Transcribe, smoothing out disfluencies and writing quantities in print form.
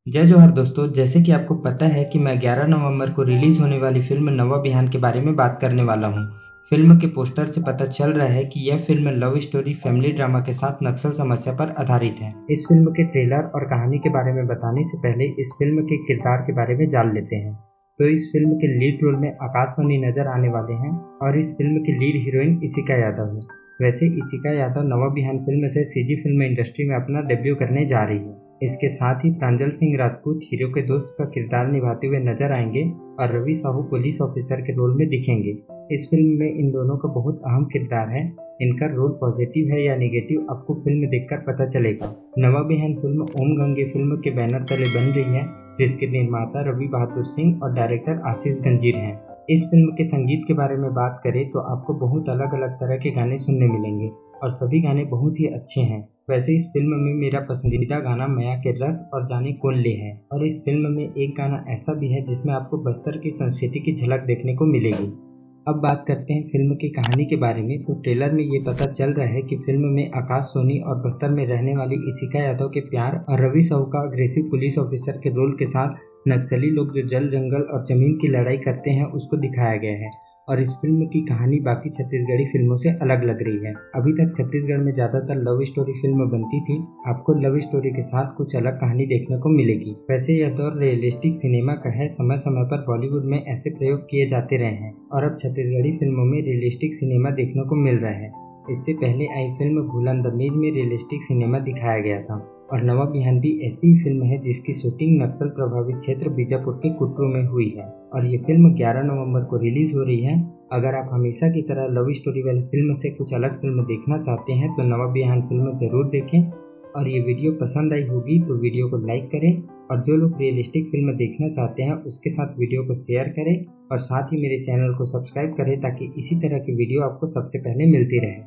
जय जौहर दोस्तों, जैसे कि आपको पता है कि मैं 11 नवंबर को रिलीज होने वाली फिल्म नवा बिहान के बारे में बात करने वाला हूं। फिल्म के पोस्टर से पता चल रहा है कि यह film love story family drama के साथ नक्सल समस्या पर आधारित है। इस फिल्म के ट्रेलर और कहानी के बारे में बताने से पहले इस फिल्म के किरदार के बारे में जान लेते हैं। तो इस फिल्म के लीड रोल में आकाश सोनी नजर आने वाले हैं और इस फिल्म की लीड हीरोइन इशिका यादव है। वैसे इशिका यादव नवा बिहान फिल्म से सीजी फिल्म इंडस्ट्री में अपना डेब्यू करने जा रही है। इसके साथ ही प्रांजल सिंह राजपूत हीरो के दोस्त का किरदार निभाते हुए नजर आएंगे और रवि साहू पुलिस ऑफिसर के रोल में दिखेंगे। इस फिल्म में इन दोनों का बहुत अहम किरदार है। इनका रोल पॉजिटिव है या नेगेटिव आपको फिल्म देखकर पता चलेगा। नवा बिहान फिल्म ओम गंगे फिल्म के बैनर तले बन रही है, जिसके निर्माता रवि बहादुर सिंह और डायरेक्टर आशीष गंजीर हैं। इस फिल्म के संगीत के बारे में बात करें तो आपको बहुत अलग अलग तरह के गाने सुनने मिलेंगे और सभी गाने बहुत ही अच्छे हैं। वैसे इस फिल्म में मेरा पसंदीदा गाना माया के रस और जाने कौन ले है और इस फिल्म में एक गाना ऐसा भी है जिसमें आपको बस्तर की संस्कृति की झलक देखने को मिलेगी। अब बात करते हैं फिल्म की कहानी के बारे में। तो ट्रेलर में ये पता चल रहा है कि फिल्म में आकाश सोनी और बस्तर में रहने वाली इशिका यादव के प्यार और रवि साहू का अग्रेसिव पुलिस ऑफिसर के रोल के साथ नक्सली लोग जो जल जंगल और जमीन की लड़ाई करते हैं उसको दिखाया गया है। और इस फिल्म की कहानी बाकी छत्तीसगढ़ी फिल्मों से अलग लग रही है। अभी तक छत्तीसगढ़ में ज्यादातर लव स्टोरी फिल्म बनती थी, आपको लव स्टोरी के साथ कुछ अलग कहानी देखने को मिलेगी। वैसे यह दौर रियलिस्टिक सिनेमा का है, समय समय पर बॉलीवुड में ऐसे प्रयोग किए जाते रहे हैं और अब छत्तीसगढ़ी फिल्मों में रियलिस्टिक सिनेमा देखने को मिल रहा है। इससे पहले आई फिल्म भूलन द मेज में रियलिस्टिक सिनेमा दिखाया गया था और नवा बिहान भी ऐसी ही फिल्म है जिसकी शूटिंग नक्सल प्रभावित क्षेत्र बीजापुर के कुटरू में हुई है और ये फिल्म 11 नवंबर को रिलीज हो रही है। अगर आप हमेशा की तरह लव स्टोरी वाली फिल्म से कुछ अलग फिल्म देखना चाहते हैं तो नवा बिहान फिल्म जरूर देखें। और ये वीडियो पसंद आई होगी तो वीडियो को लाइक करें और जो लोग रियलिस्टिक फिल्म देखना चाहते हैं उसके साथ वीडियो को शेयर करें और साथ ही मेरे चैनल को सब्सक्राइब करें ताकि इसी तरह की वीडियो आपको सबसे पहले मिलती रहे।